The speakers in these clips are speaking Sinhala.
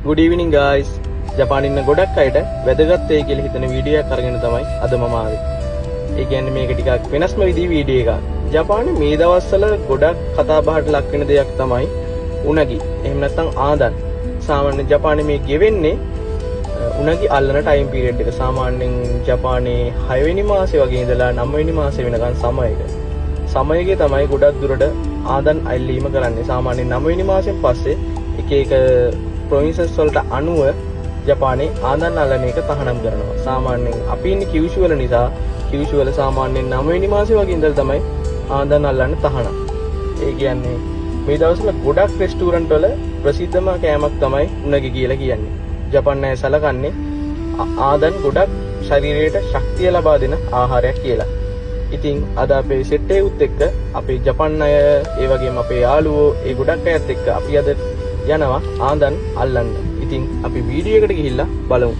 Good evening guys. ජපානින් ඉන්න ගොඩක් අයට වැදගත් වෙයි කියලා හිතන වීඩියෝ එකක් අරගෙන තමයි අද මම ආවේ. ඒ කියන්නේ මේක ටිකක් වෙනස්ම විදිහේ වීඩියෝ එකක්. ජපානයේ මේ දවස්වල ගොඩක් කතා බහට ලක් වෙන දෙයක් තමයි උණගි. එහෙම නැත්නම් ආදන්. සාමාන්‍ය ජපානයේ මේ ගෙවෙන්නේ උණගි අල්ලන ටයිම් පීරියඩ් එක. සාමාන්‍යයෙන් ජපානයේ 6 වෙනි මාසේ වගේ ඉඳලා 9 වෙනි මාසේ වෙනකන් සමයක. සමයකේ තමයි ගොඩක් දුරට ආදන් අල්ලීම කරන්නේ. සාමාන්‍යයෙන් 9 වෙනි මාසෙන් පස්සේ එක එක ප්‍රොවින්සස් වලට අනුව ජපානයේ ආදන් අල්ලන එක තහනම් කරනවා. සාමාන්‍යයෙන් අපි ඉන්නේ කියුෂු වල නිසා කියුෂු වල සාමාන්‍යයෙන් 9 වෙනි මාසේ වගේ ඉඳලා තමයි ආදන් අල්ලන්න තහනම්. ඒ කියන්නේ මේ දවස්වල ගොඩක් රෙස්ටුරන්ට් වල ප්‍රසිද්ධම කෑමක් තමයි උණගි කියලා කියන්නේ. ජපාන් අය සලකන්නේ ආදන් ගොඩක් ශරීරයට ශක්තිය ලබා දෙන ආහාරයක් කියලා. ඉතින් අද අපේ සෙට් එකෙත් එක්ක අපේ ජපාන් අය ඒ වගේම අපේ යාළුවෝ ඒ ගොඩක් අයත් එක්ක අපි අද යනවා ආදන් අල්ලන්න. ඉතින් අපි වීඩියෝ එකට ගිහිල්ලා බලමු.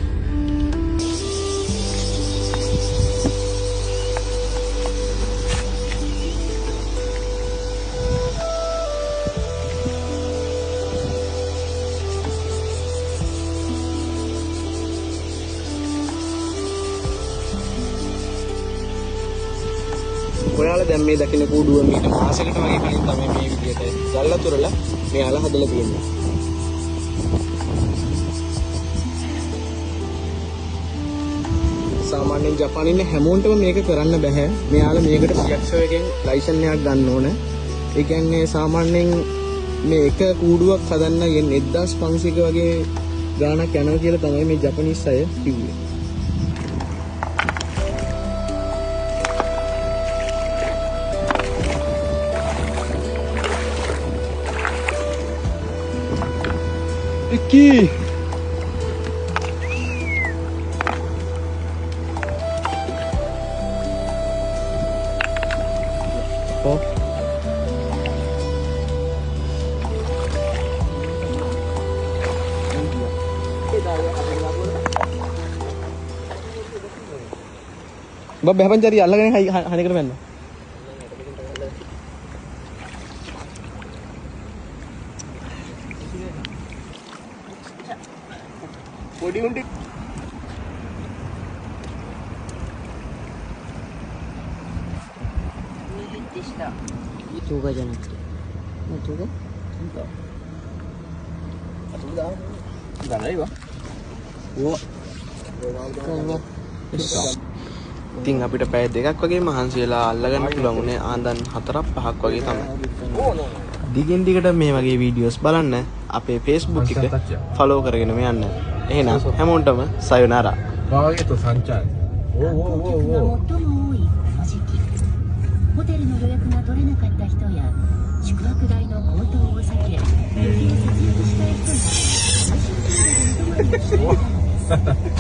ඔයාලා දැන් මේ දකින්න කූඩුව මීට මාසයකට වගේ කලින් තමයි මේ විදියට ගල්ලතුරලා මෙයාලා හදලා තියෙන්නේ. සාමාන්‍යයෙන් ජපානයේ ඉන්න හැමෝටම මේක කරන්න බෑ. මෙයාලා මේකට ප්‍රොජෙක්ටර් එකෙන් ලයිසන් එකක් ගන්න ඕන. ඒ කියන්නේ සාමාන්‍යයෙන් මේ එක කූඩුවක් හදන්න යන්නේ 1500 වගේ ගාණක් යනවා කියලා තමයි මේ ජපනිස් අය කිව්වේ. Aqui. Oh. Bab berapa cari Allah kan hari kerja mana? Body undi. Juga jangan. Mau juga? Enggak. Atau udah? Udah lagi ba? Wah. ඉතින් අපිට පැය දෙකක් වගේ මහන්සි වෙලා අල්ලගන්න පුළුවන් උනේ ආන්දන් 4-5ක් වගේ තමයි. දිගින් දිගට මේ වගේ වීඩියෝස් බලන්න අපේ Facebook එක ෆලෝ කරගෙන යන්න. එහෙනම් හැමෝටම සයොනාරා. වාගේ તો සංචාර. ඕ. ホテルの予約が取れなかった人や宿泊代の高騰を避け、旅費を節約したい人に話を聞いているのもいます。